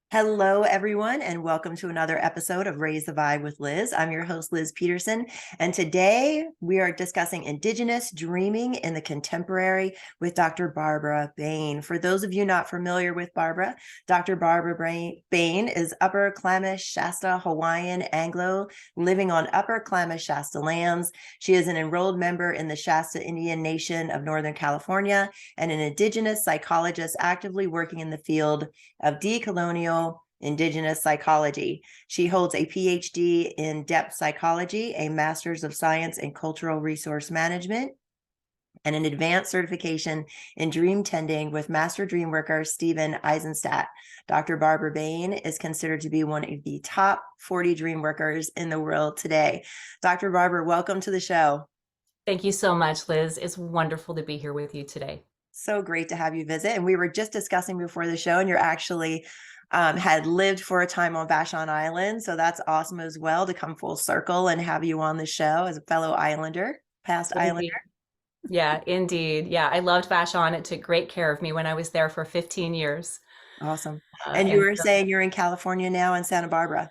Hello, everyone, and welcome to another episode of Raise the Vibe with Liz. I'm your host, Liz Peterson, and today we are discussing Indigenous dreaming in the contemporary with Dr. Barbara Bain. For those of you not familiar with Barbara, Dr. Barbara Bain is Upper Klamath Shasta-Hawaiian-Anglo, living on Upper Klamath Shasta lands. She is an enrolled member in the Shasta Indian Nation of Northern California and an Indigenous psychologist actively working in the field of decolonial Indigenous psychology. She holds a PhD in depth psychology, a master's of science in cultural resource management, and an advanced certification in dream tending with master dreamworker Stephen Aizenstat. Dr. Barbara Bain is considered to be one of the top 40 dreamworkers in the world today. Dr. Barbara, welcome to the show. Thank you so much, Liz. It's wonderful to be here with you today. So great to have you visit. And we were just discussing before the show, and you're actually had lived for a time on Vashon Island. So that's awesome as well to come full circle and have you on the show as a fellow Islander, past Islander. Indeed. Yeah, indeed. Yeah, I loved Vashon. It took great care of me when I was there for 15 years. Awesome. And you And were so saying you're in California now in Santa Barbara.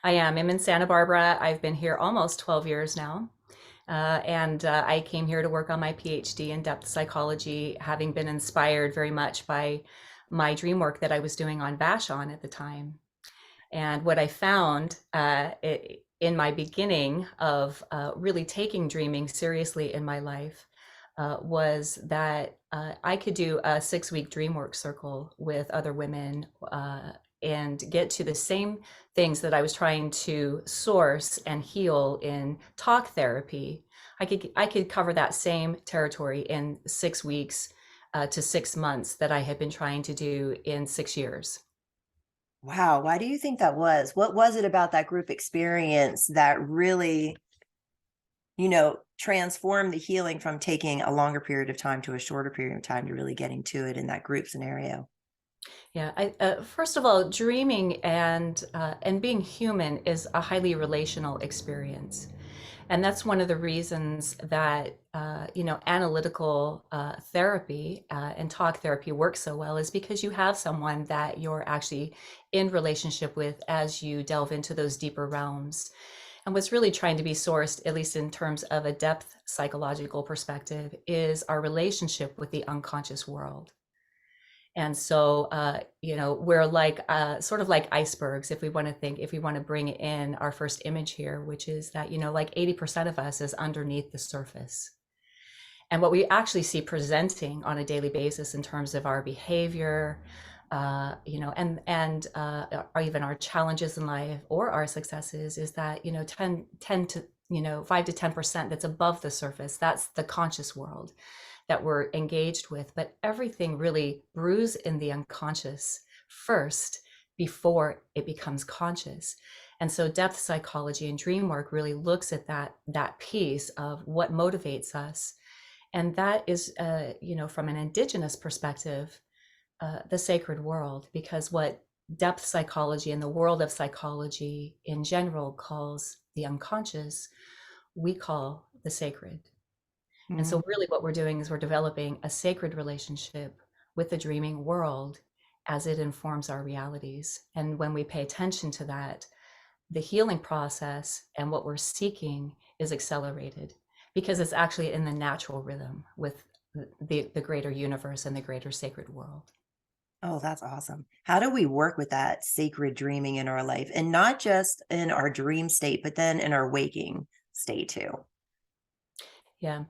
I'm in Santa Barbara. I've been here almost 12 years now. And I came here to work on my PhD in depth psychology, having been inspired very much by my dream work that I was doing on Vashon at the time. And what I found in my beginning of really taking dreaming seriously in my life was that I could do a 6-week dream work circle with other women and get to the same things that I was trying to source and heal in talk therapy. I could cover that same territory in 6 weeks to 6 months that I had been trying to do in 6 years. Wow. Why do you think that was? What was it about that group experience that really, transformed the healing from taking a longer period of time to a shorter period of time to really getting to it in that group scenario? Yeah, first of all, dreaming and being human is a highly relational experience, and that's one of the reasons that analytical therapy and talk therapy works so well is because you have someone that you're actually in relationship with as you delve into those deeper realms. And what's really trying to be sourced, at least in terms of a depth psychological perspective, is our relationship with the unconscious world. And so, we're like sort of like icebergs, if we want to think, if we want to bring in our first image here, which is that, like 80% of us is underneath the surface. And what we actually see presenting on a daily basis in terms of our behavior, or even our challenges in life or our successes is that, 10 to, 5 to 10% that's above the surface. That's the conscious world that we're engaged with, but everything really brews in the unconscious first before it becomes conscious. And so depth psychology and dream work really looks at that piece of what motivates us. And that is, from an indigenous perspective, the sacred world, because what depth psychology and the world of psychology in general calls the unconscious, we call the sacred. And so really what we're doing is we're developing a sacred relationship with the dreaming world as it informs our realities. And when we pay attention to that, the healing process and what we're seeking is accelerated because it's actually in the natural rhythm with the greater universe and the greater sacred world. Oh, that's awesome. How do we work with that sacred dreaming in our life and not just in our dream state, but then in our waking state too? Yeah.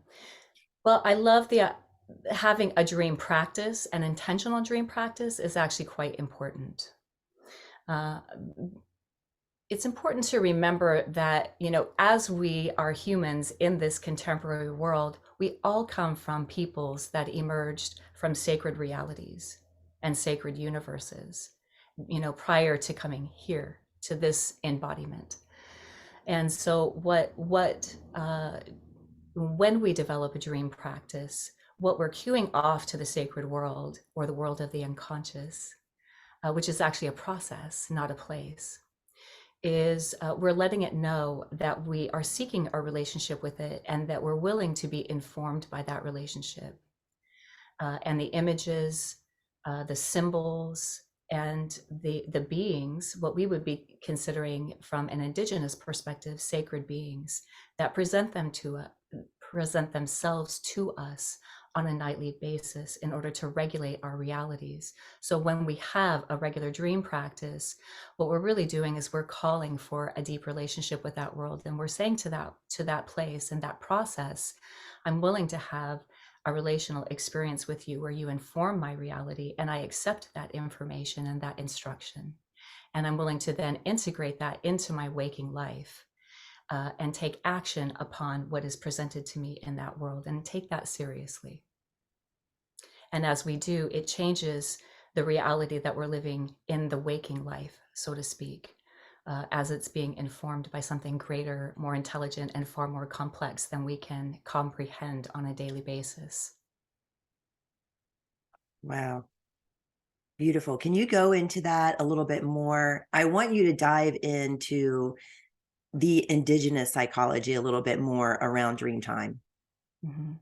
Well, I love the having a dream practice, an intentional dream practice is actually quite important. Uh, it's important to remember that, as we are humans in this contemporary world, we all come from peoples that emerged from sacred realities and sacred universes, prior to coming here to this embodiment. And so when we develop a dream practice, what we're cueing off to the sacred world or the world of the unconscious, which is actually a process, not a place, is we're letting it know that we are seeking a relationship with it and that we're willing to be informed by that relationship. And the images, the symbols, And the beings, what we would be considering from an indigenous perspective, sacred beings that present themselves to us on a nightly basis in order to regulate our realities. So when we have a regular dream practice, what we're really doing is we're calling for a deep relationship with that world, and we're saying to that place and that process, I'm willing to have a relational experience with you where you inform my reality, and I accept that information and that instruction. And I'm willing to then integrate that into my waking life, and take action upon what is presented to me in that world and take that seriously. And as we do, it changes the reality that we're living in the waking life, so to speak, as it's being informed by something greater, more intelligent, and far more complex than we can comprehend on a daily basis. Wow. Beautiful. Can you go into that a little bit more? I want you to dive into the indigenous psychology a little bit more around dream time. Mm-hmm.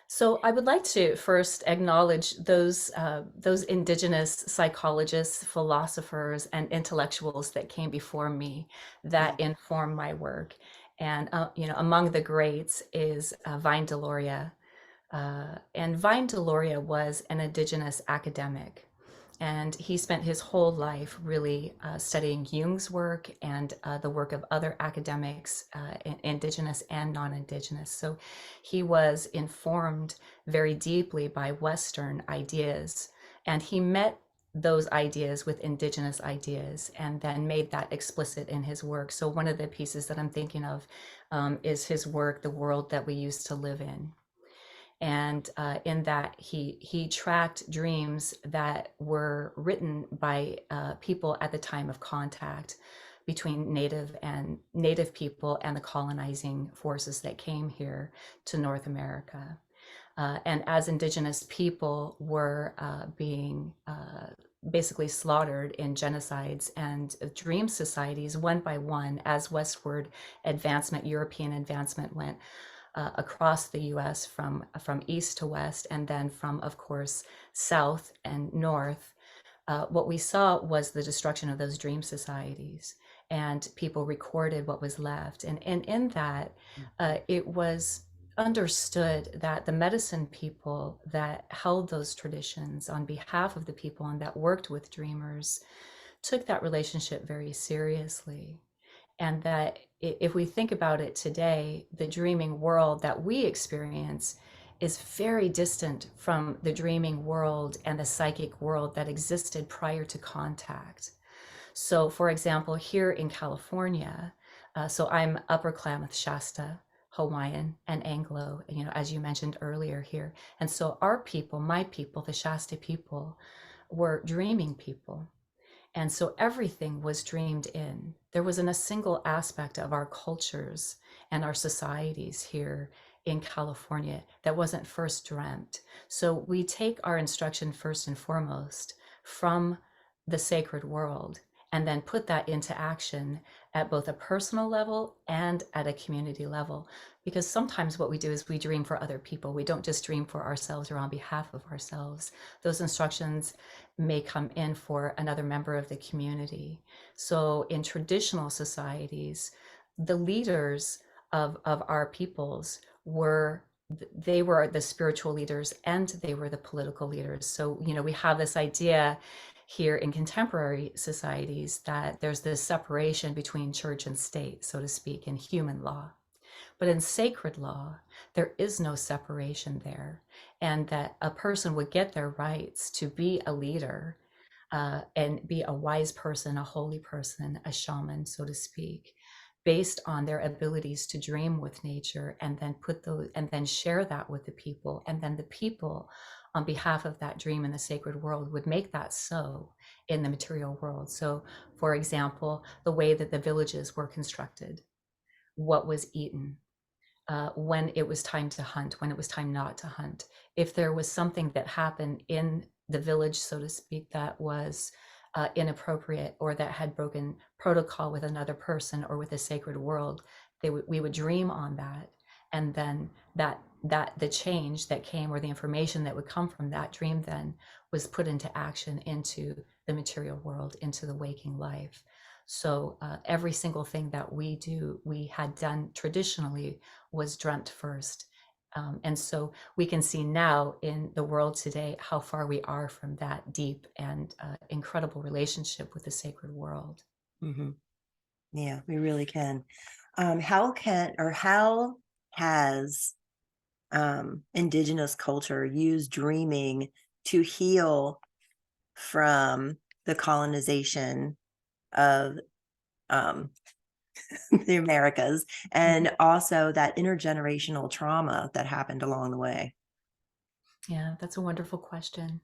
So I would like to first acknowledge those indigenous psychologists, philosophers, and intellectuals that came before me that inform my work. And among the greats is Vine Deloria. And Vine Deloria was an indigenous academic. And he spent his whole life really studying Jung's work and the work of other academics, indigenous and non-indigenous. So he was informed very deeply by Western ideas, and he met those ideas with indigenous ideas and then made that explicit in his work. So one of the pieces that I'm thinking of is his work, The World That We Used to Live In. And in that he tracked dreams that were written by people at the time of contact between native people and the colonizing forces that came here to North America. And as indigenous people were being basically slaughtered in genocides and dream societies one by one, as westward advancement, European advancement went across the US from east to west, and then from, of course, south and north, what we saw was the destruction of those dream societies. And people recorded what was left. And in that, it was understood that the medicine people that held those traditions on behalf of the people and that worked with dreamers took that relationship very seriously. And that if we think about it today, the dreaming world that we experience is very distant from the dreaming world and the psychic world that existed prior to contact. So, for example, here in California, so I'm Upper Klamath Shasta, Hawaiian and Anglo, as you mentioned earlier here. And so our people, my people, the Shasta people, were dreaming people. And so everything was dreamed in. There wasn't a single aspect of our cultures and our societies here in California that wasn't first dreamt. So we take our instruction first and foremost from the sacred world and then put that into action at both a personal level and at a community level. Because sometimes what we do is we dream for other people. We don't just dream for ourselves or on behalf of ourselves. Those instructions may come in for another member of the community. So in traditional societies, the leaders of our peoples were the spiritual leaders and they were the political leaders. So, we have this idea here in contemporary societies that there's this separation between church and state, so to speak, in human law. But in sacred law, there is no separation there, and that a person would get their rights to be a leader and be a wise person, a holy person, a shaman, so to speak, based on their abilities to dream with nature and then share that with the people. And then the people, on behalf of that dream in the sacred world, would make that so in the material world. So, for example, the way that the villages were constructed, what was eaten, when it was time to hunt, when it was time not to hunt. If there was something that happened in the village, so to speak, that was inappropriate or that had broken protocol with another person or with the sacred world, we would dream on that. And then that that the change that came, or the information that would come from that dream, then was put into action into the material world, into the waking life. So every single thing that we had done traditionally was dreamt first. And so we can see now in the world today how far we are from that deep and incredible relationship with the sacred world. Hmm. Yeah, we really can. How has Indigenous culture used dreaming to heal from the colonization of um, the Americas, Mhm. and also that intergenerational trauma that happened along the way? Yeah, that's a wonderful question.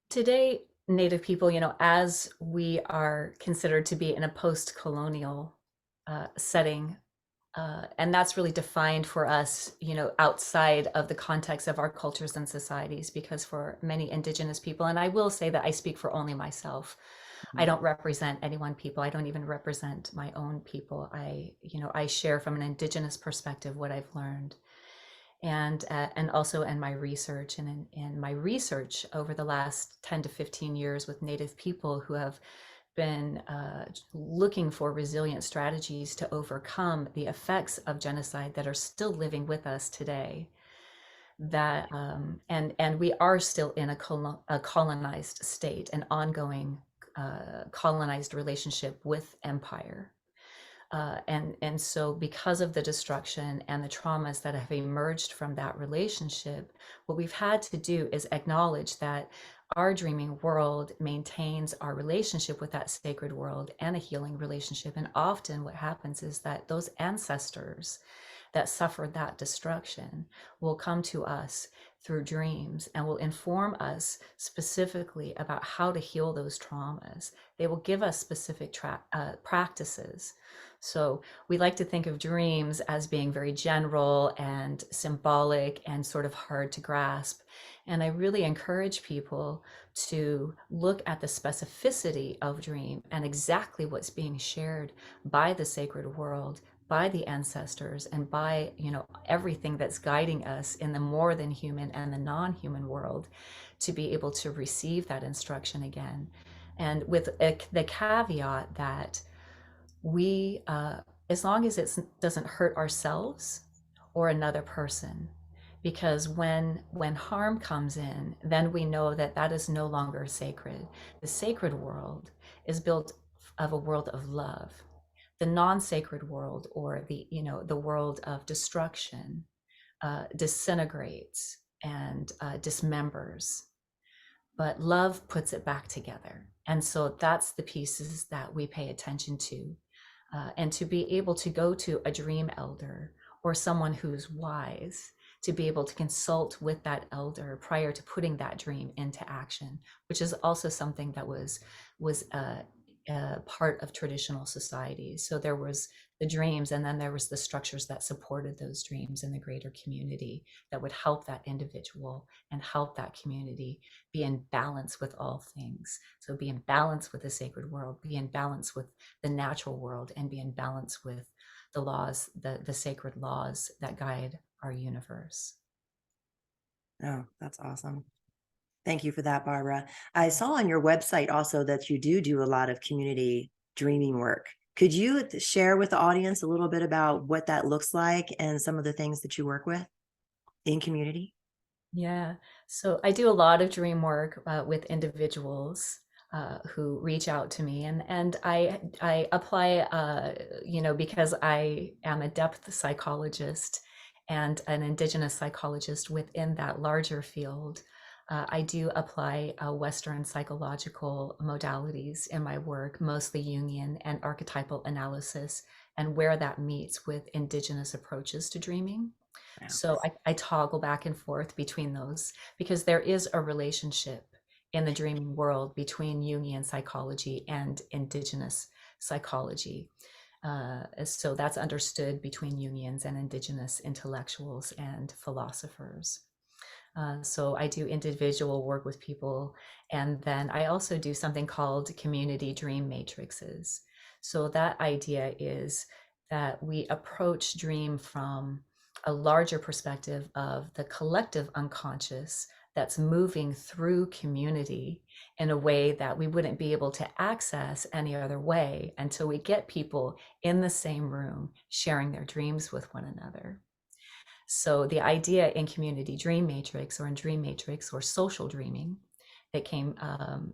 Today, Native people, as we are considered to be in a post-colonial setting, and that's really defined for us, outside of the context of our cultures and societies, because for many Indigenous people, and I will say that I speak for only myself, I Mhm. don't represent any one people. I don't even represent my own people. I share from an Indigenous perspective what I've learned, and also in my research, and in my research over the last 10 to 15 years with Native people who have been looking for resilient strategies to overcome the effects of genocide that are still living with us today. That and we are still in a colonized state, an ongoing colonized relationship with empire. And so, because of the destruction and the traumas that have emerged from that relationship, what we've had to do is acknowledge that our dreaming world maintains our relationship with that sacred world and a healing relationship. And often, what happens is that those ancestors that suffered that destruction will come to us through dreams and will inform us specifically about how to heal those traumas. They will give us specific practices. So we like to think of dreams as being very general and symbolic and sort of hard to grasp. And I really encourage people to look at the specificity of dream and exactly what's being shared by the sacred world, by the ancestors, and by everything that's guiding us in the more than human and the non-human world, to be able to receive that instruction again, and with the caveat that we as long as it doesn't hurt ourselves or another person, because when harm comes in, then we know that that is no longer sacred. The sacred world is built of a world of love. The non-sacred world, or the world of destruction, disintegrates and dismembers, but love puts it back together. And so that's the pieces that we pay attention to. And to be able to go to a dream elder or someone who's wise, to be able to consult with that elder prior to putting that dream into action, which is also something that was part of traditional societies. So there was the dreams, and then there was the structures that supported those dreams in the greater community that would help that individual and help that community be in balance with all things. So be in balance with the sacred world, be in balance with the natural world, and be in balance with the laws, the sacred laws that guide our universe. Oh, that's awesome. Thank you for that, Barbara. I saw on your website also that you do a lot of community dreaming work. Could you share with the audience a little bit about what that looks like and some of the things that you work with in community? Yeah. So I do a lot of dream work with individuals who reach out to me, and I apply, because I am a depth psychologist and an Indigenous psychologist within that larger field. I do apply Western psychological modalities in my work, mostly Jungian and archetypal analysis, and where that meets with Indigenous approaches to dreaming. Yeah. So I toggle back and forth between those, because there is a relationship in the dreaming world between Jungian psychology and Indigenous psychology. So that's understood between Jungians and Indigenous intellectuals and philosophers. So I do individual work with people, and then I also do something called community dream matrices. So that idea is that we approach dream from a larger perspective of the collective unconscious that's moving through community in a way that we wouldn't be able to access any other way until we get people in the same room sharing their dreams with one another. So the idea in community dream matrix or in dream matrix or social dreaming that came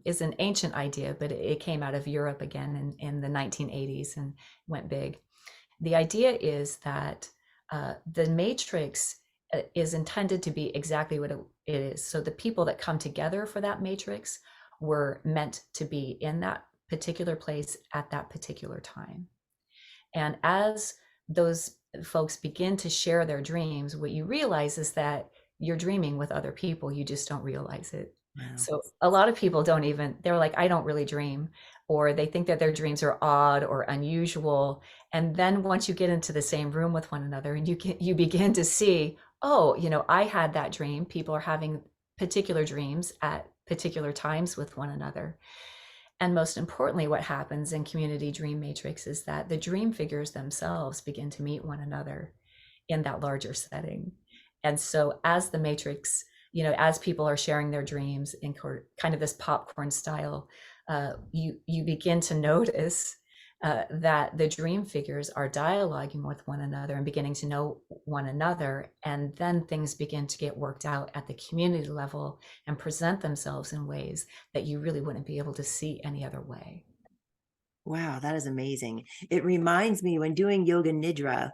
is an ancient idea, but it came out of Europe again in the 1980s and went big. The idea is that the matrix is intended to be exactly what it is. So the people that come together for that matrix were meant to be in that particular place at that particular time. And as those folks begin to share their dreams, what you realize is that you're dreaming with other people, you just don't realize it. Wow. So a lot of people don't even, they're like, I don't really dream, or they think that their dreams are odd or unusual. And then once you get into the same room with one another and you begin to see, oh, I had that dream. People are having particular dreams at particular times with one another. And most importantly, what happens in community dream matrix is that the dream figures themselves begin to meet one another in that larger setting. And so as the matrix, as people are sharing their dreams in kind of this popcorn style, you begin to notice that the dream figures are dialoguing with one another and beginning to know one another. And then things begin to get worked out at the community level and present themselves in ways that you really wouldn't be able to see any other way. Wow, that is amazing. It reminds me when doing yoga nidra,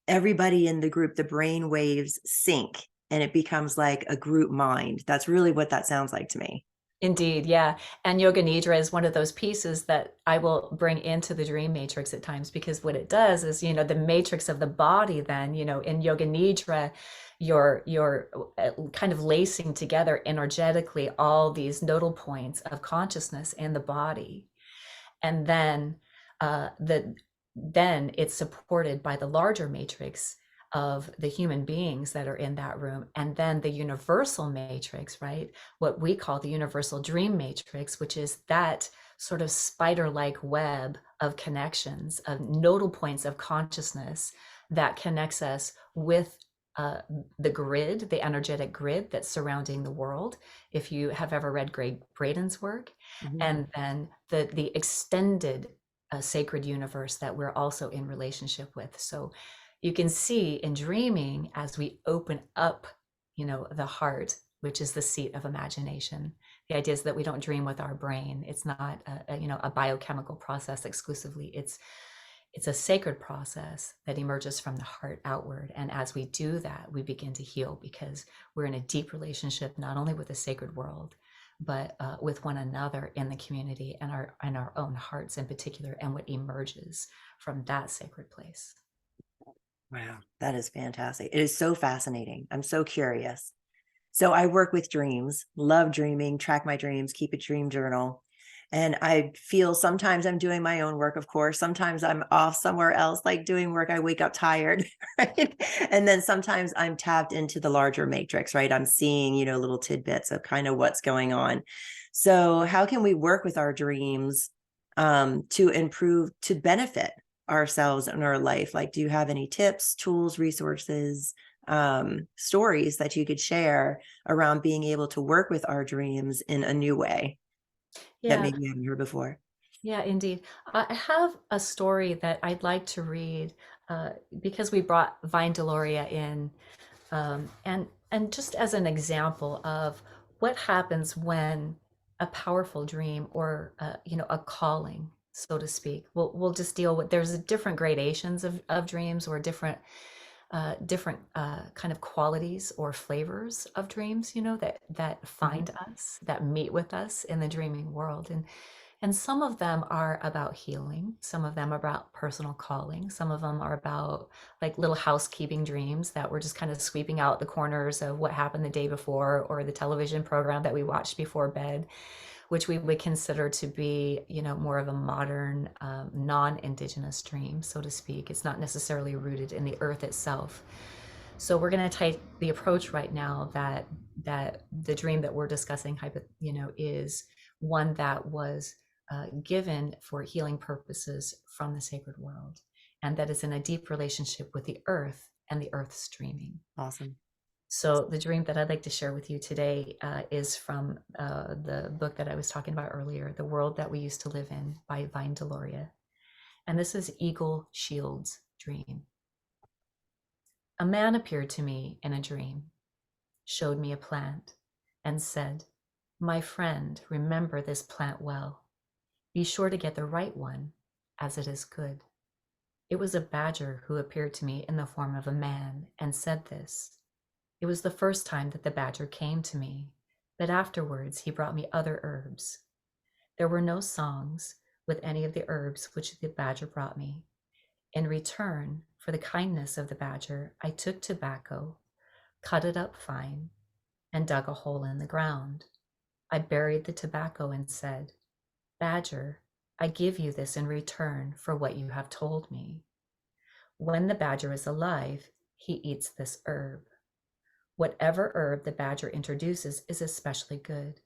everybody in the group, the brain waves sync and it becomes like a group mind. That's really what that sounds like to me. Indeed, yeah. And Yoga Nidra is one of those pieces that I will bring into the dream matrix at times, because what it does is, the matrix of the body then, in Yoga Nidra, you're kind of lacing together energetically all these nodal points of consciousness in the body. And then then it's supported by the larger matrix of the human beings that are in that room, and then the universal matrix, right? What we call the universal dream matrix, which is that sort of spider-like web of connections, of nodal points of consciousness that connects us with the grid, the energetic grid that's surrounding the world, if you have ever read Greg Braden's work, and then the extended sacred universe that we're also in relationship with. So you can see in dreaming, as we open up, the heart, which is the seat of imagination. The idea is that we don't dream with our brain. It's not a biochemical process exclusively. It's a sacred process that emerges from the heart outward. And as we do that, we begin to heal, because we're in a deep relationship, not only with the sacred world, but with one another in the community and our own hearts in particular, and what emerges from that sacred place. Wow, that is fantastic. It is so fascinating. I'm so curious. So I work with dreams, love dreaming, track my dreams, keep a dream journal. And I feel sometimes I'm doing my own work, of course. Sometimes I'm off somewhere else, like doing work. I wake up tired, right? And then sometimes I'm tapped into the larger matrix, right? I'm seeing, little tidbits of kind of what's going on. So how can we work with our dreams to improve, to benefit ourselves in our life? Like, do you have any tips, tools, resources, stories that you could share around being able to work with our dreams in a new way that Yeah, maybe we haven't heard before? yeah, indeed. I have a story that I'd like to read, because we brought Vine Deloria in, and just as an example of what happens when a powerful dream, or a calling, so to speak. We'll just deal with, there's different gradations of dreams, or different kind of qualities or flavors of dreams, that find us, that meet with us in the dreaming world. And some of them are about healing, some of them are about personal calling, some of them are about like little housekeeping dreams that we're just kind of sweeping out the corners of what happened the day before, or the television program that we watched before bed, which we would consider to be, more of a modern, non-Indigenous dream, so to speak. It's not necessarily rooted in the earth itself. So we're going to take the approach right now that the dream that we're discussing, is one that was given for healing purposes from the sacred world, and that is in a deep relationship with the earth and the earth's dreaming. Awesome. So the dream that I'd like to share with you today is from the book that I was talking about earlier, The World That We Used to Live In by Bain. And this is Eagle Shield's dream. A man appeared to me in a dream, showed me a plant, and said, "My friend, remember this plant well. Be sure to get the right one, as it is good." It was a badger who appeared to me in the form of a man and said this. It was the first time that the badger came to me, but afterwards he brought me other herbs. There were no songs with any of the herbs which the badger brought me. In return for the kindness of the badger, I took tobacco, cut it up fine, and dug a hole in the ground. I buried the tobacco and said, "Badger, I give you this in return for what you have told me." When the badger is alive, he eats this herb. Whatever herb the badger introduces is especially good.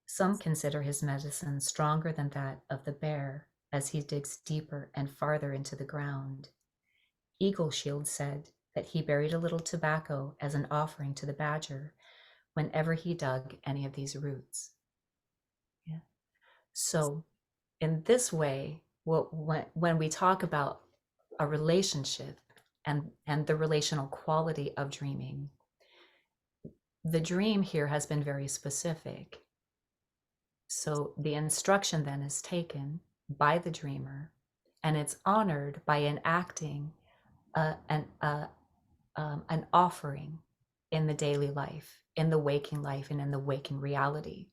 Some consider his medicine stronger than that of the bear as he digs deeper and farther into the ground. Eagle Shield said that he buried a little tobacco as an offering to the badger whenever he dug any of these roots. Yeah. So in this way, when we talk about a relationship and the relational quality of dreaming, the dream here has been very specific. So the instruction then is taken by the dreamer, and it's honored by enacting an offering in the daily life, in the waking life, and in the waking reality.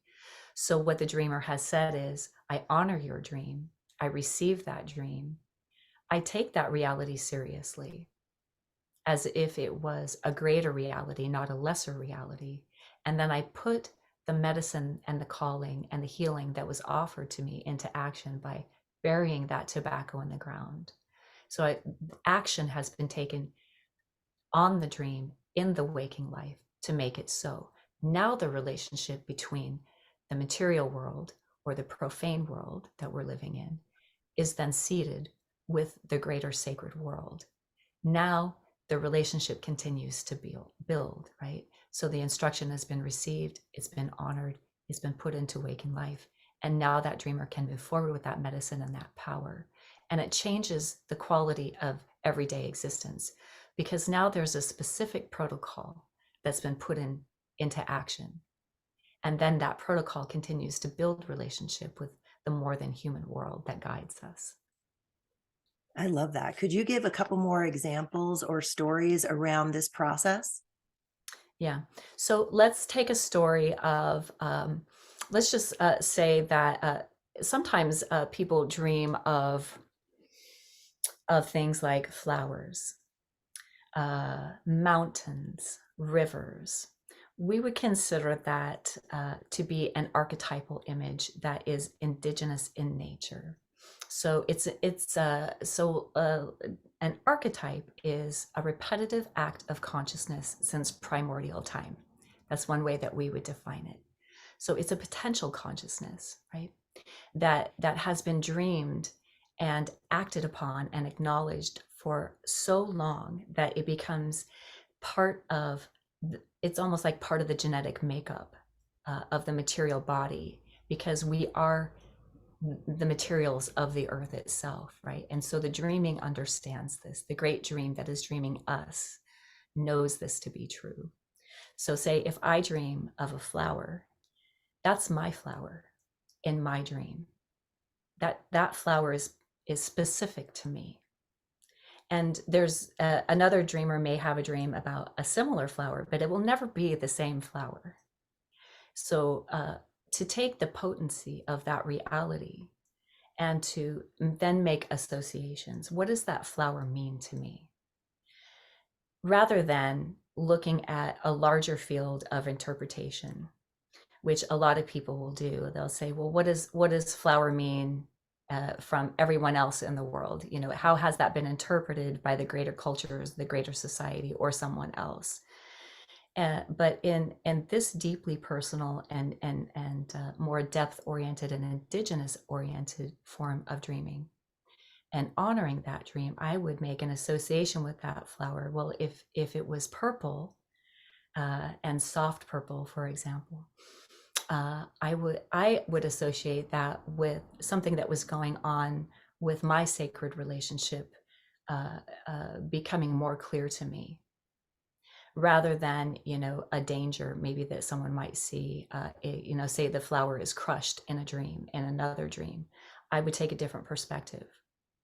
So what the dreamer has said is, I honor your dream. I receive that dream. I take that reality seriously, as if it was a greater reality, not a lesser reality. And then I put the medicine and the calling and the healing that was offered to me into action by burying that tobacco in the ground. So action has been taken on the dream in the waking life to make it so. Now the relationship between the material world or the profane world that we're living in is then seated with the greater sacred world. Now the relationship continues to build, right? So the instruction has been received, it's been honored, it's been put into waking life. And now that dreamer can move forward with that medicine and that power. And it changes the quality of everyday existence, because now there's a specific protocol that's been put into action. And then that protocol continues to build relationship with the more than human world that guides us. I love that. Could you give a couple more examples or stories around this process? Yeah. So let's take a story of, let's just say that sometimes people dream of things like flowers, mountains, rivers. We would consider that to be an archetypal image that is indigenous in nature. So an archetype is a repetitive act of consciousness since primordial time. That's one way that we would define it. So it's a potential consciousness, right? That has been dreamed and acted upon and acknowledged for so long that it becomes part of, it's almost like part of the genetic makeup of the material body, because we are the materials of the earth itself, right? And so the dreaming understands this. The great dream that is dreaming us knows this to be true. So say if I dream of a flower, that's my flower in my dream. That flower is specific to me. And there's another dreamer may have a dream about a similar flower, but it will never be the same flower. So to take the potency of that reality and to then make associations. What does that flower mean to me? Rather than looking at a larger field of interpretation, which a lot of people will do. They'll say, well, what does flower mean from everyone else in the world? You know, how has that been interpreted by the greater cultures, the greater society, or someone else? But in this deeply personal and more depth-oriented and indigenous-oriented form of dreaming, and honoring that dream, I would make an association with that flower. Well, if it was purple, and soft purple, for example, I would associate that with something that was going on with my sacred relationship, becoming more clear to me, rather than, a danger maybe that someone might see. Say the flower is crushed in a dream, in another dream, I would take a different perspective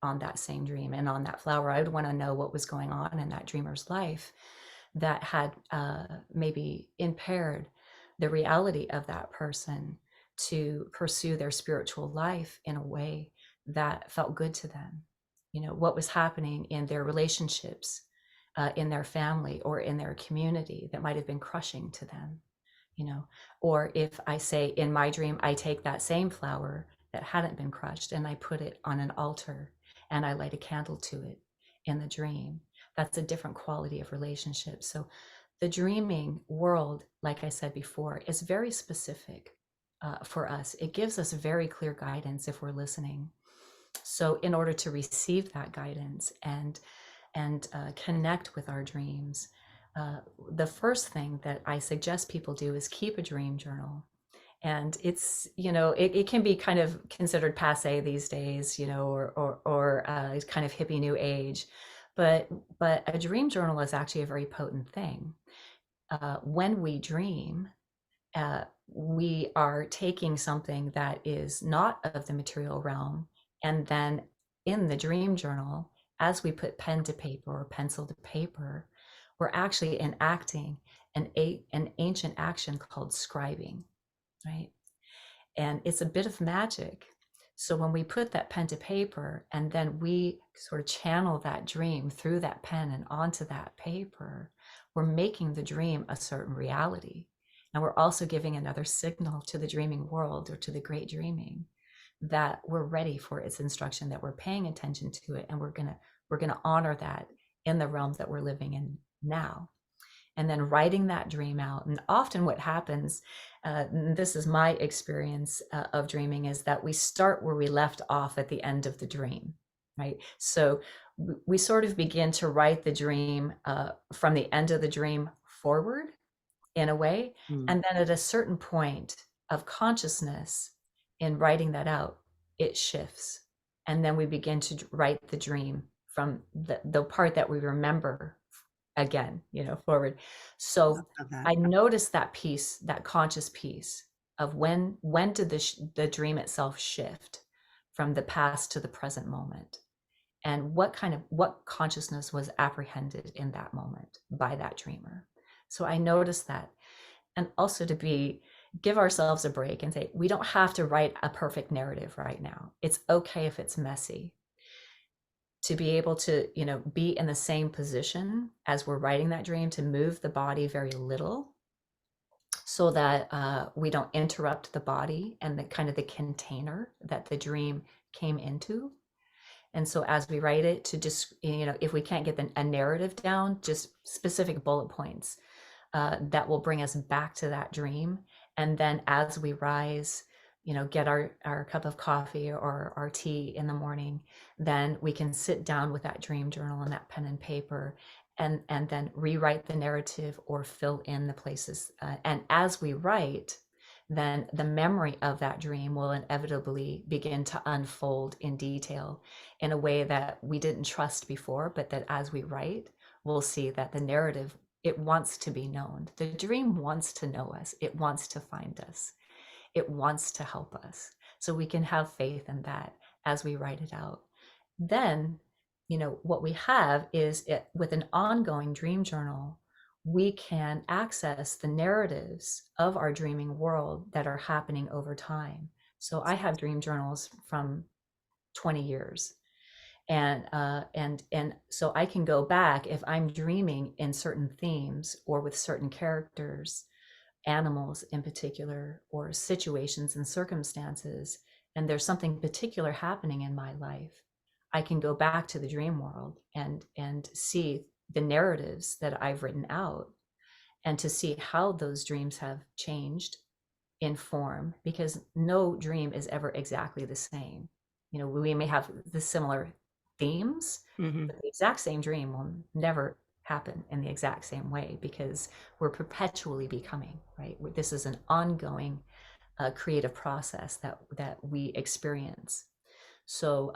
on that same dream and on that flower. I would want to know what was going on in that dreamer's life that had maybe impaired the reality of that person to pursue their spiritual life in a way that felt good to them. What was happening in their relationships, in their family or in their community, that might have been crushing to them. Or if I say in my dream, I take that same flower that hadn't been crushed and I put it on an altar and I light a candle to it in the dream, that's a different quality of relationship. So the dreaming world, like I said before, is very specific for us. It gives us very clear guidance if we're listening. So in order to receive that guidance and connect with our dreams, the first thing that I suggest people do is keep a dream journal. And it's, it can be kind of considered passe these days, or kind of hippie new age, but a dream journal is actually a very potent thing. When we dream, we are taking something that is not of the material realm, and then in the dream journal, as we put pen to paper or pencil to paper, we're actually enacting an ancient action called scribing, right? And it's a bit of magic. So when we put that pen to paper and then we sort of channel that dream through that pen and onto that paper, we're making the dream a certain reality. And we're also giving another signal to the dreaming world, or to the great dreaming, that we're ready for its instruction, that we're paying attention to it, and we're gonna honor that in the realms that we're living in now. And then writing that dream out. And often what happens, this is my experience of dreaming, is that we start where we left off at the end of the dream, right? So we sort of begin to write the dream from the end of the dream forward, in a way. And then at a certain point of consciousness in writing that out, it shifts. And then we begin to write the dream from the part that we remember again, forward. So I noticed that piece, that conscious piece of when did the dream itself shift from the past to the present moment, and what consciousness was apprehended in that moment by that dreamer. So I noticed that. And also to give ourselves a break and say, we don't have to write a perfect narrative right now. It's okay if it's messy. To be able to, be in the same position as we're writing that dream, to move the body very little, so that we don't interrupt the body and the kind of the container that the dream came into. And so as we write it, to just, if we can't get a narrative down, just specific bullet points that will bring us back to that dream. And then as we rise, get our cup of coffee or our tea in the morning, then we can sit down with that dream journal and that pen and paper, and then rewrite the narrative or fill in the places. And as we write, then the memory of that dream will inevitably begin to unfold in detail in a way that we didn't trust before, but that as we write, we'll see that the narrative, it wants to be known. The dream wants to know us. It wants to find us. It wants to help us. So we can have faith in that as we write it out. Then, what we have is, with an ongoing dream journal, we can access the narratives of our dreaming world that are happening over time. So I have dream journals from 20 years. And so I can go back if I'm dreaming in certain themes or with certain characters, animals in particular, or situations and circumstances, and there's something particular happening in my life, I can go back to the dream world and see the narratives that I've written out, and to see how those dreams have changed in form, because no dream is ever exactly the same. We may have the similar themes, Hmm. but the exact same dream will never happen in the exact same way because we're perpetually becoming, right? This is an ongoing creative process that we experience. So,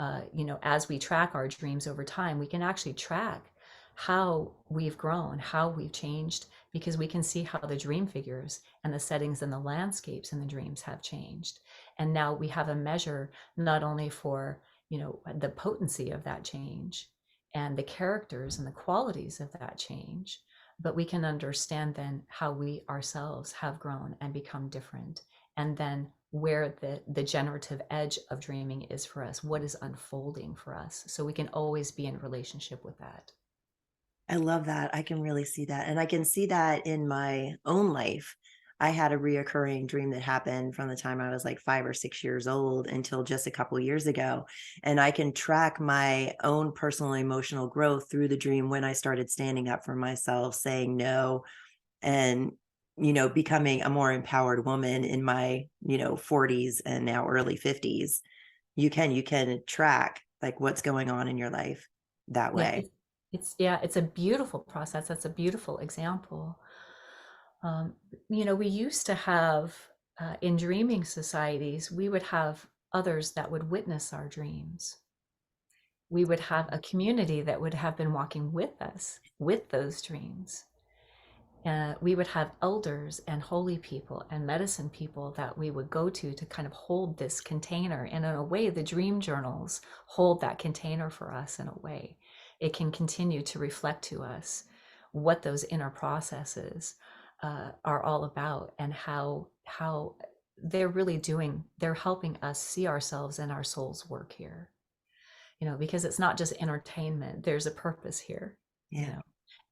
as we track our dreams over time, we can actually track how we've grown, how we've changed, because we can see how the dream figures and the settings and the landscapes in the dreams have changed. And now we have a measure not only for, the potency of that change and the characters and the qualities of that change, but we can understand then how we ourselves have grown and become different, and then where the generative edge of dreaming is for us, what is unfolding for us, so we can always be in relationship with that. I love that. I can really see that. And I can see that in my own life. I had a reoccurring dream that happened from the time I was like 5 or 6 years old until just a couple years ago. And I can track my own personal emotional growth through the dream when I started standing up for myself, saying no, and, becoming a more empowered woman in my, 40s and now early 50s. You can track like what's going on in your life that Yeah, way. it's a beautiful process. That's a beautiful example. um, we used to have, in dreaming societies, we would have others that would witness our dreams. We would have a community that would have been walking with us with those dreams. We would have elders and holy people and medicine people that we would go to kind of hold this container. And in a way, the dream journals hold that container for us in a way. It can continue to reflect to us what those inner processes are all about, and how they're helping us see ourselves and our soul's work here. Because it's not just entertainment, there's a purpose here. you Yeah. know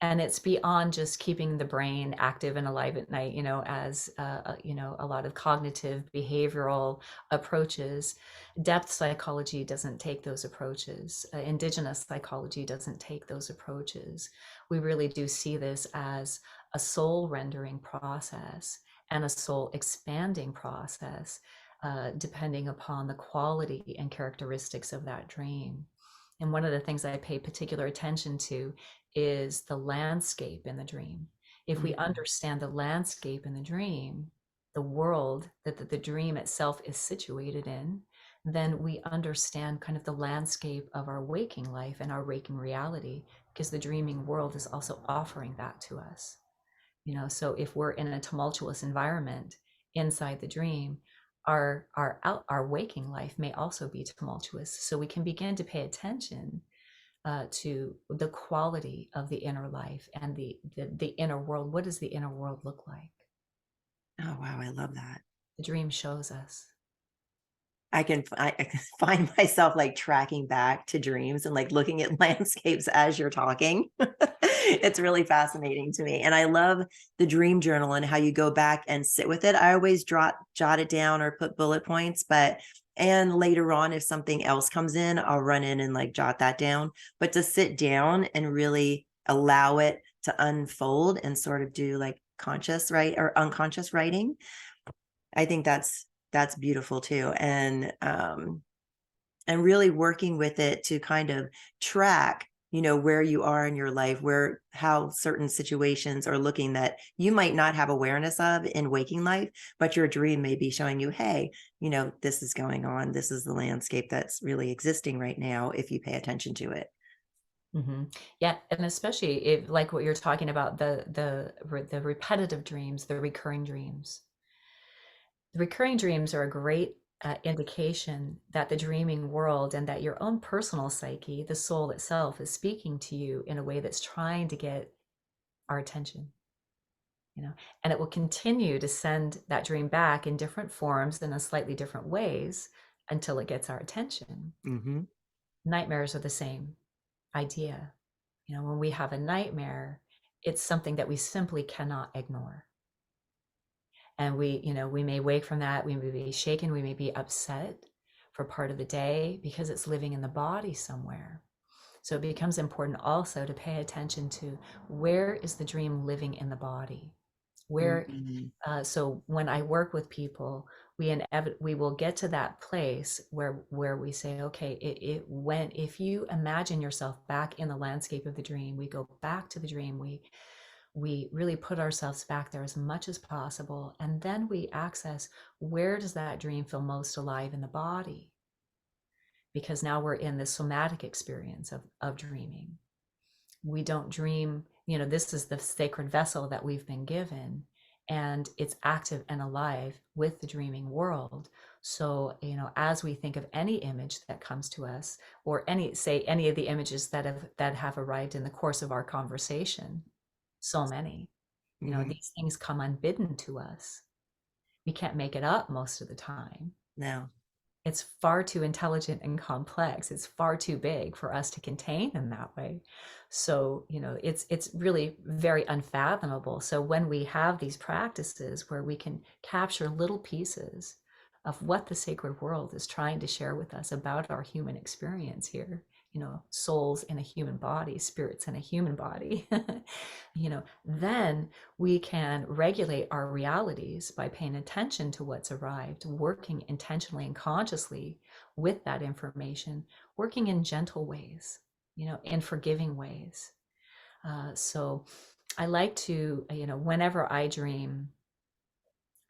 and it's beyond just keeping the brain active and alive at night, as a lot of cognitive behavioral approaches. Depth psychology doesn't take those approaches. Indigenous psychology doesn't take those approaches. We really do see this as a soul rendering process and a soul expanding process, depending upon the quality and characteristics of that dream. And one of the things I pay particular attention to is the landscape in the dream. If we Mhm. understand the landscape in the dream, the world that the dream itself is situated in, then we understand kind of the landscape of our waking life and our waking reality, because the dreaming world is also offering that to us. So if we're in a tumultuous environment inside the dream, our waking life may also be tumultuous. So we can begin to pay attention to the quality of the inner life and the inner world. What does the inner world look like? Oh, wow, I love that. The dream shows us. I can find myself like tracking back to dreams and like looking at landscapes as you're talking. It's really fascinating to me. And I love the dream journal and how you go back and sit with it. I always jot it down or put bullet points, and later on, if something else comes in, I'll run in and like jot that down. But to sit down and really allow it to unfold and sort of do like conscious, right, or unconscious writing, I think that's beautiful too. And really working with it to kind of track, where you are in your life, where how certain situations are looking that you might not have awareness of in waking life, but your dream may be showing you, hey, this is going on. This is the landscape that's really existing right now if you pay attention to it. Yeah, and especially if, like what you're talking about, the repetitive dreams, the recurring dreams. The recurring dreams are a great indication that the dreaming world and that your own personal psyche, the soul itself, is speaking to you in a way that's trying to get our attention. And it will continue to send that dream back in different forms in a slightly different ways until it gets our attention. Hmm. Nightmares are the same idea. When we have a nightmare, it's something that we simply cannot ignore. And we may wake from that, we may be shaken, we may be upset for part of the day because it's living in the body somewhere. So it becomes important also to pay attention to, where is the dream living in the body? Where Hmm. So when I work with people, we will get to that place where we say, okay, if you imagine yourself back in the landscape of the dream, we go back to the dream, we really put ourselves back there as much as possible, and then we access, where does that dream feel most alive in the body? Because now we're in the somatic experience of dreaming. We don't dream, this is the sacred vessel that we've been given, and it's active and alive with the dreaming world. So, as we think of any image that comes to us, or any of the images that have arrived in the course of our conversation, so many, Mhm. these things come unbidden to us. We can't make it up most of the time. No. It's far too intelligent and complex. It's far too big for us to contain in that way. So, it's really very unfathomable. So when we have these practices where we can capture little pieces of what the sacred world is trying to share with us about our human experience here, souls in a human body, spirits in a human body, then we can regulate our realities by paying attention to what's arrived, working intentionally and consciously with that information, working in gentle ways, in forgiving ways. So I like to, whenever I dream,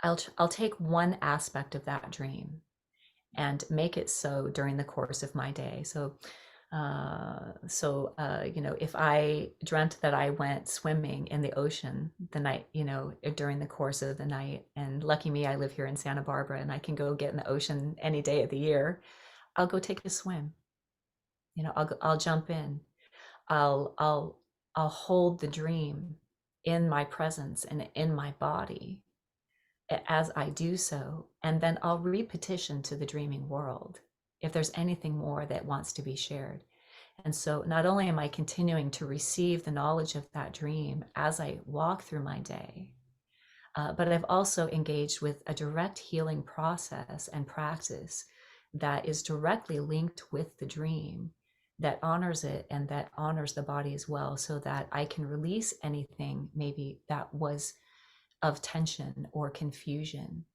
I'll take one aspect of that dream and make it so during the course of my day. If I dreamt that I went swimming in the ocean the night, during the course of the night, and lucky me, I live here in Santa Barbara and I can go get in the ocean any day of the year, I'll go take a swim. I'll jump in. I'll hold the dream in my presence and in my body as I do so, and then I'll repetition to the dreaming world if there's anything more that wants to be shared. And so not only am I continuing to receive the knowledge of that dream as I walk through my day, but I've also engaged with a direct healing process and practice that is directly linked with the dream, that honors it and that honors the body as well, so that I can release anything maybe that was of tension or confusion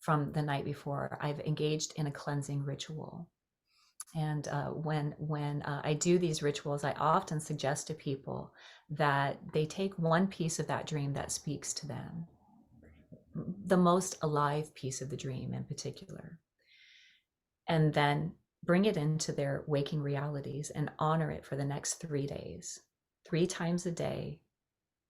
from the night before. I've engaged in a cleansing ritual. And when I do these rituals, I often suggest to people that they take one piece of that dream that speaks to them, the most alive piece of the dream in particular, and then bring it into their waking realities and honor it for the next 3 days, 3 times a day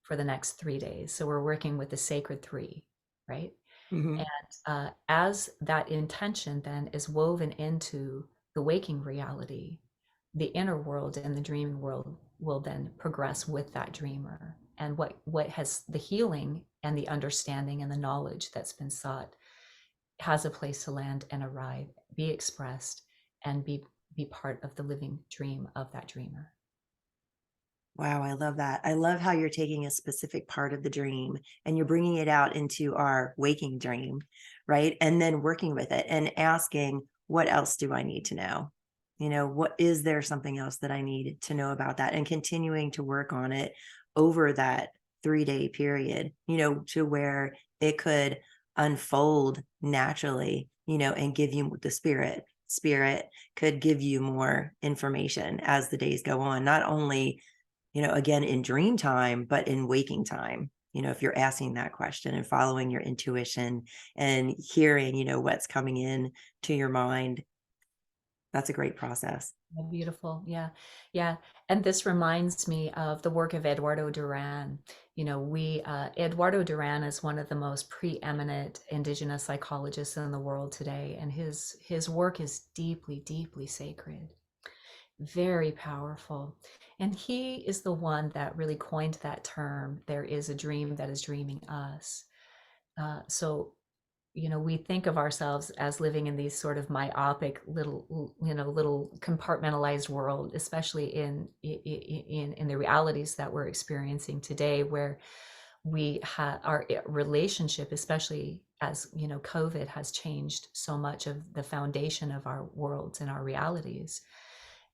for the next 3 days. So we're working with the sacred three, right? Mhm. And as that intention then is woven into the waking reality, the inner world and the dreaming world will then progress with that dreamer. And what has the healing and the understanding and the knowledge that's been sought has a place to land and arrive, be expressed, and be part of the living dream of that dreamer. Wow, I love that. I love how you're taking a specific part of the dream and you're bringing it out into our waking dream, right? And then working with it and asking, what else do I need to know? What is there something else that I need to know about that? And continuing to work on it over that 3-day period, to where it could unfold naturally, and give you the spirit could give you more information as the days go on, not only again, in dream time, but in waking time, if you're asking that question and following your intuition and hearing, what's coming in to your mind, that's a great process. Oh, beautiful. Yeah. Yeah. And this reminds me of the work of Eduardo Duran. Eduardo Duran is one of the most preeminent Indigenous psychologists in the world today. And his work is deeply, deeply sacred, very powerful. And he is the one that really coined that term, there is a dream that is dreaming us. So we think of ourselves as living in these sort of myopic little compartmentalized world, especially in the realities that we're experiencing today, where our relationship, especially as COVID has changed so much of the foundation of our worlds and our realities.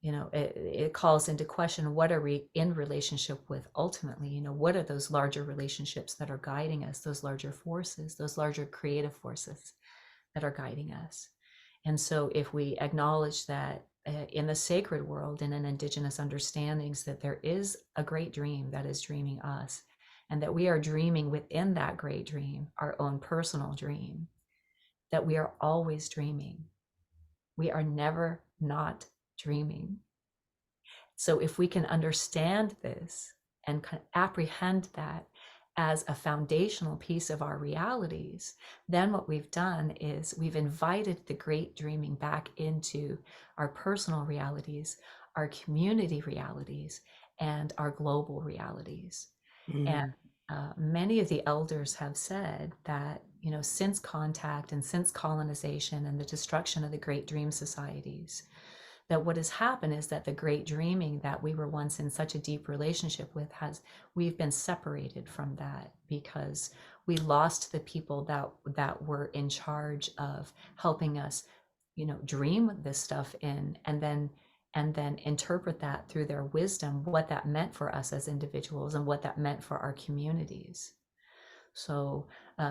It calls into question, what are we in relationship with ultimately? What are those larger relationships that are guiding us, those larger forces, those larger creative forces that are guiding us. And so if we acknowledge that in the sacred world and in Indigenous understandings, that there is a great dream that is dreaming us, and that we are dreaming within that great dream, our own personal dream, that we are always dreaming. We are never not dreaming. So if we can understand this and kind of apprehend that as a foundational piece of our realities, then what we've done is we've invited the great dreaming back into our personal realities, our community realities, and our global realities. And Mm. many of the elders have said that, since contact and since colonization and the destruction of the great dream societies, that what has happened is that the great dreaming that we were once in such a deep relationship with we've been separated from that because we lost the people that were in charge of helping us, dream this stuff in, and then interpret that through their wisdom, what that meant for us as individuals and what that meant for our communities. So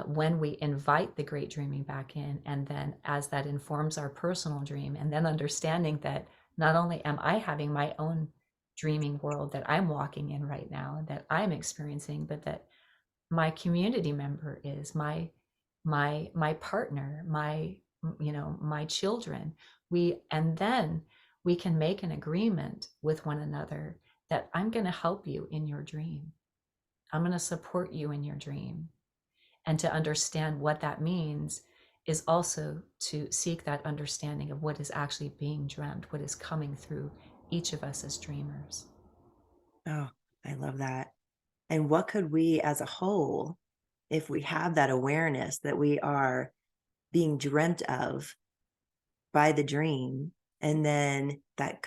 when we invite the great dreaming back in, and then as that informs our personal dream, and then understanding that not only am I having my own dreaming world that I'm walking in right now, that I'm experiencing, but that my community member is my partner, my children. And then we can make an agreement with one another that I'm going to help you in your dream. I'm going to support you in your dream. And to understand what that means is also to seek that understanding of what is actually being dreamt, what is coming through each of us as dreamers. Oh, I love that. And what could we as a whole, if we have that awareness that we are being dreamt of by the dream, and then that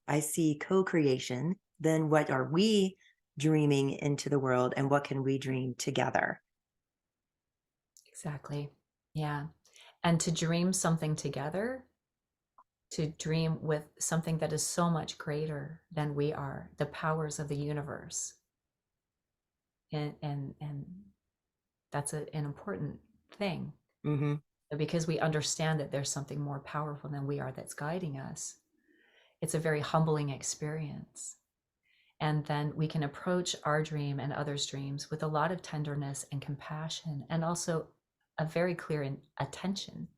I see co-creation, then what are we dreaming into the world, and what can we dream together? Exactly. Yeah. And to dream something together, to dream with something that is so much greater than we are, the powers of the universe. And that's an important thing, Mm-hmm. because we understand that there's something more powerful than we are that's guiding us. It's a very humbling experience. And then we can approach our dream and others' dreams with a lot of tenderness and compassion, and also a very clear attention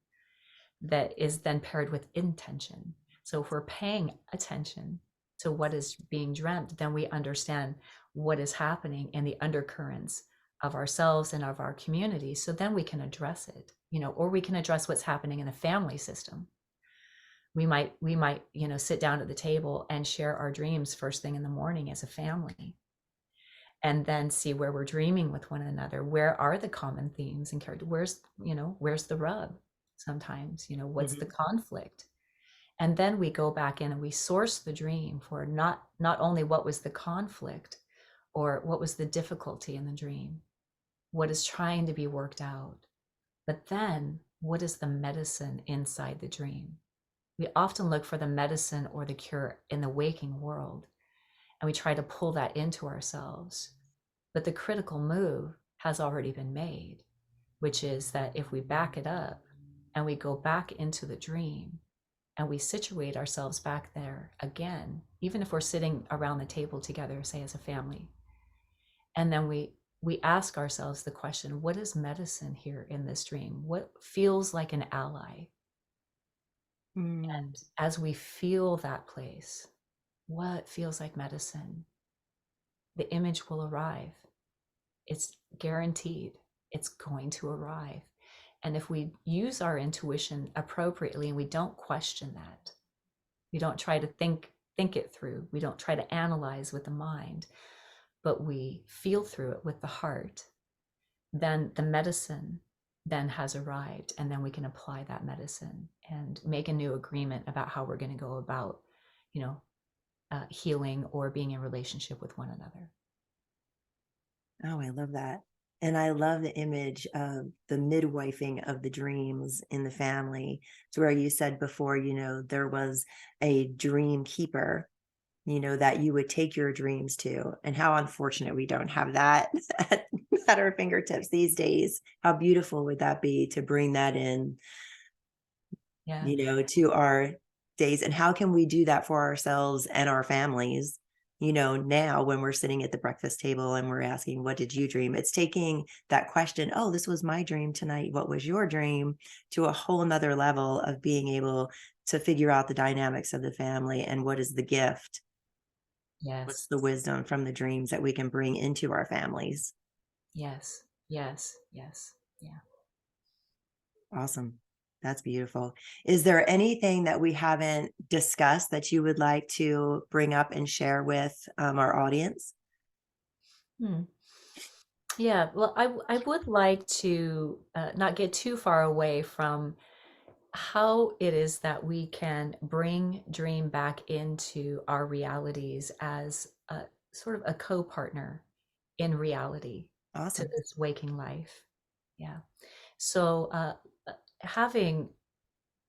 that is then paired with intention. So if we're paying attention to what is being dreamt, then we understand what is happening in the undercurrents of ourselves and of our community. So then we can address it, or we can address what's happening in the family system. We might sit down at the table and share our dreams first thing in the morning as a family, and then see where we're dreaming with one another. Where are the common themes and character? Where's the rub? Sometimes, what's the Mm-hmm. conflict? And then we go back in and we source the dream for not only what was the conflict or what was the difficulty in the dream, what is trying to be worked out, but then what is the medicine inside the dream? We often look for the medicine or the cure in the waking world, and we try to pull that into ourselves. But the critical move has already been made, which is that if we back it up and we go back into the dream and we situate ourselves back there again, even if we're sitting around the table together, say as a family, and then we ask ourselves the question, what is medicine here in this dream? What feels like an ally? Mm. And as we feel that place, what feels like medicine, the image will arrive. It's guaranteed. It's going to arrive. And if we use our intuition appropriately and we don't question that, we don't try to think it through, we don't try to analyze with the mind, but we feel through it with the heart, then the medicine then has arrived, and then we can apply that medicine and make a new agreement about how we're going to go about, healing or being in relationship with one another. Oh, I love that. And I love the image of the midwifing of the dreams in the family, to where you said before, there was a dream keeper, that you would take your dreams to. And how unfortunate we don't have that at our fingertips these days. How beautiful would that be to bring that in Yeah. to our days. And how can we do that for ourselves and our families? Now when we're sitting at the breakfast table and we're asking, what did you dream? It's taking that question, oh, this was my dream tonight. What was your dream? To a whole nother level of being able to figure out the dynamics of the family and what is the gift, what's Yes. the wisdom from the dreams that we can bring into our families. Yes. Yes. Yes. Yeah. Awesome. That's beautiful. Is there anything that we haven't discussed that you would like to bring up and share with our audience? Hmm. Yeah. Well, I would like to not get too far away from how it is that we can bring dream back into our realities as a sort of a co-partner in reality to Awesome. this waking life. Yeah. So having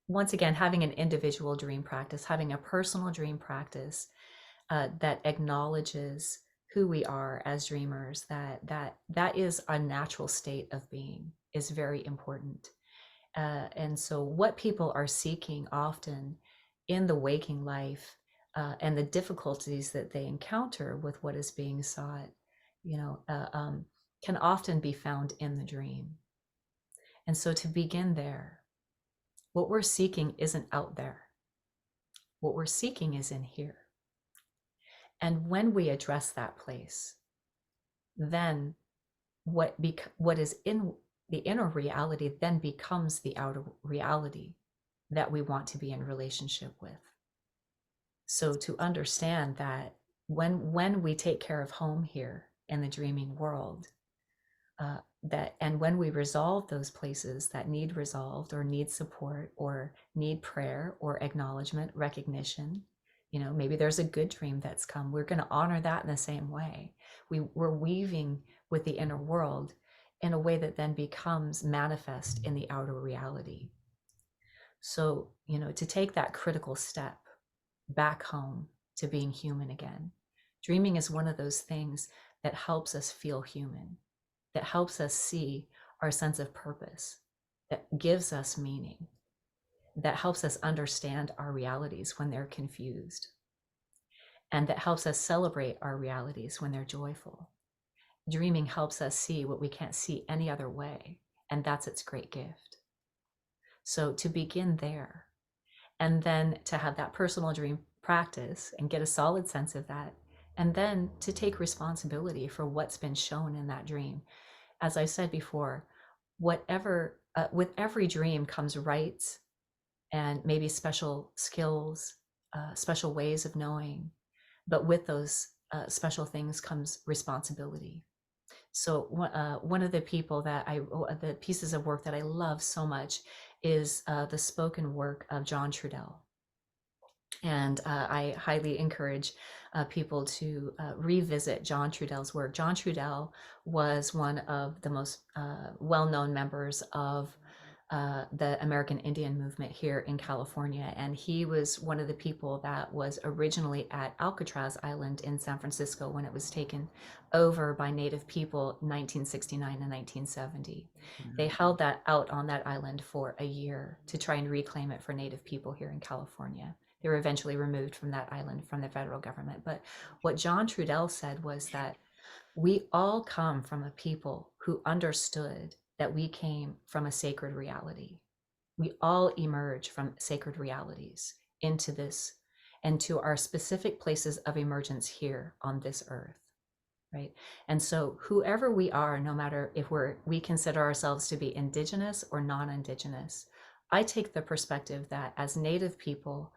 once again having an individual dream practice, having a personal dream practice that acknowledges who we are as dreamers, that is a natural state of being, is very important. And so, what people are seeking often in the waking life, and the difficulties that they encounter with what is being sought, you know, uh, um, can often be found in the dream. And so, to begin there, what we're seeking isn't out there. What we're seeking is in here. And when we address that place, then what is in the inner reality then becomes the outer reality that we want to be in relationship with. So to understand that when we take care of home here in the dreaming world, that and when we resolve those places that need resolved or need support or need prayer or acknowledgement, recognition, maybe there's a good dream that's come, we're going to honor that in the same way. We're weaving with the inner world in a way that then becomes manifest in the outer reality. So, to take that critical step back home to being human again, dreaming is one of those things that helps us feel human, that helps us see our sense of purpose, that gives us meaning, that helps us understand our realities when they're confused, and that helps us celebrate our realities when they're joyful. Dreaming helps us see what we can't see any other way, and that's its great gift. So to begin there, and then to have that personal dream practice and get a solid sense of that, and then to take responsibility for what's been shown in that dream. As I said before, whatever with every dream comes rights and maybe special skills, special ways of knowing, but with those special things comes responsibility. So one of the the pieces of work that I love so much is the spoken work of John Trudell. And I highly encourage people to revisit John Trudell's work. John Trudell was one of the most well-known members of the American Indian movement here in California. And he was one of the people that was originally at Alcatraz Island in San Francisco when it was taken over by Native people in 1969 and 1970. They held that out on that island for a year to try and reclaim it for Native people here in California. They were eventually removed from that island from the federal government. But what John Trudell said was that we all come from a people who understood that we came from a sacred reality. We all emerge from sacred realities into this and to our specific places of emergence here on this earth. Right. And so whoever we are, no matter if we consider ourselves to be indigenous or non-indigenous, I take the perspective that as Native people,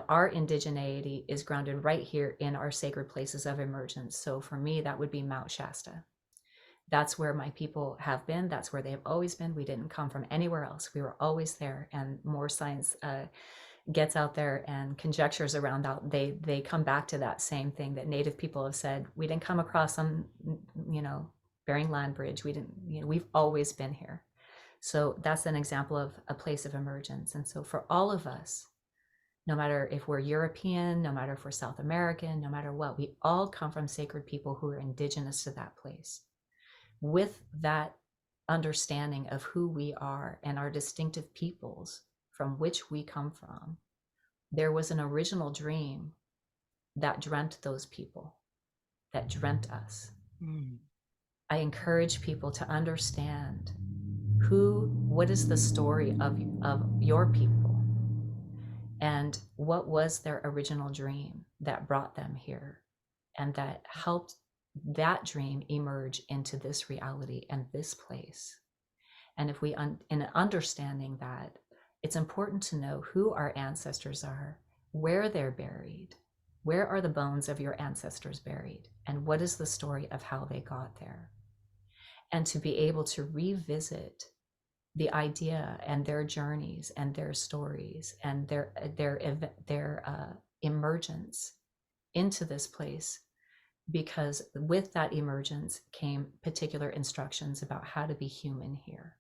our indigeneity is grounded right here in our sacred places of emergence. So for me, that would be Mount Shasta. That's where my people have been. That's where they have always been. We didn't come from anywhere else. We were always there. And more science gets out there and conjectures around that, they come back to that same thing that Native people have said. We didn't come across some, Bering Land Bridge. We didn't, we've always been here. So that's an example of a place of emergence. And so for all of us, no matter if we're European, no matter if we're South American, no matter what, we all come from sacred people who are indigenous to that place. With that understanding of who we are and our distinctive peoples from which we come from, there was an original dream that dreamt those people, that dreamt us. Mm. I encourage people to understand what is the story of your people, and what was their original dream that brought them here, and that helped that dream emerge into this reality and this place. And if we, in understanding that, it's important to know who our ancestors are, where they're buried, where are the bones of your ancestors buried, and what is the story of how they got there. And to be able to revisit the idea and their journeys and their stories and their emergence into this place, because with that emergence came particular instructions about how to be human here.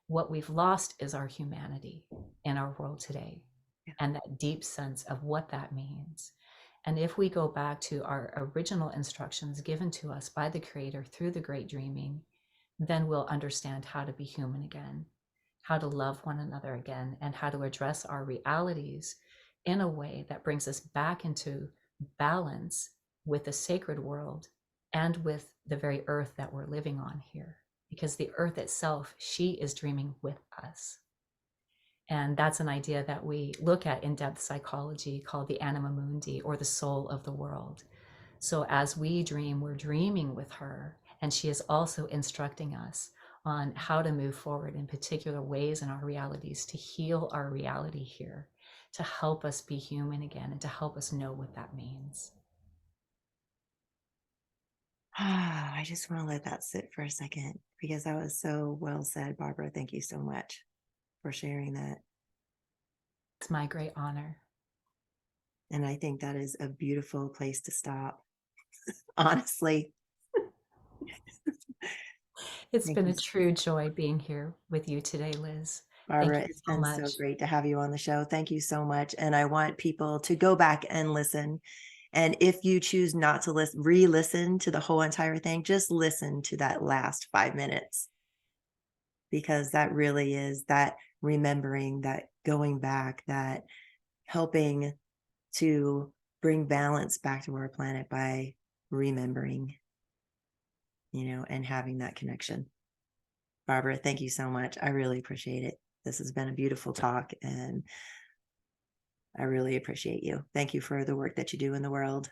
What we've lost is our humanity in our world today, and that deep sense of what that means. And if we go back to our original instructions given to us by the Creator through the Great Dreaming, then we'll understand how to be human again, how to love one another again, and how to address our realities in a way that brings us back into balance with the sacred world and with the very earth that we're living on here. Because the earth itself, she is dreaming with us. And that's an idea that we look at in depth psychology called the anima mundi, or the soul of the world. So as we dream, we're dreaming with her, and she is also instructing us on how to move forward in particular ways in our realities to heal our reality here, to help us be human again, and to help us know what that means. I just want to let that sit for a second, because that was so well said, Barbara. Thank you so much for sharing that. It's my great honor. And I think that is a beautiful place to stop, honestly. It's Thank been you, a true joy being here with you today, Liz. Thank Barbara. you It's so been so much. great to have you on the show. Thank you so much. And I want people to go back and listen. And if you choose not to re-listen to the whole entire thing, just listen to that last 5 minutes, because that really is that remembering, that going back, that helping to bring balance back to our planet by remembering, and having that connection. Barbara, thank you so much. I really appreciate it. This has been a beautiful talk, and I really appreciate you. Thank you for the work that you do in the world.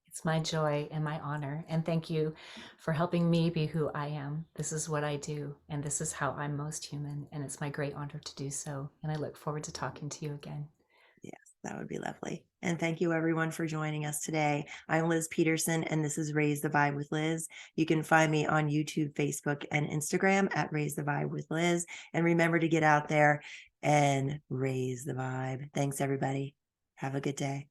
It's my joy and my honor. And thank you for helping me be who I am. This is what I do, and this is how I'm most human. And it's my great honor to do so. And I look forward to talking to you again. Yes, that would be lovely. And thank you, everyone, for joining us today. I'm Liz Peterson, and this is Raise the Vibe with Liz. You can find me on YouTube, Facebook, and Instagram at Raise the Vibe with Liz. And remember to get out there and raise the vibe. Thanks, everybody. Have a good day.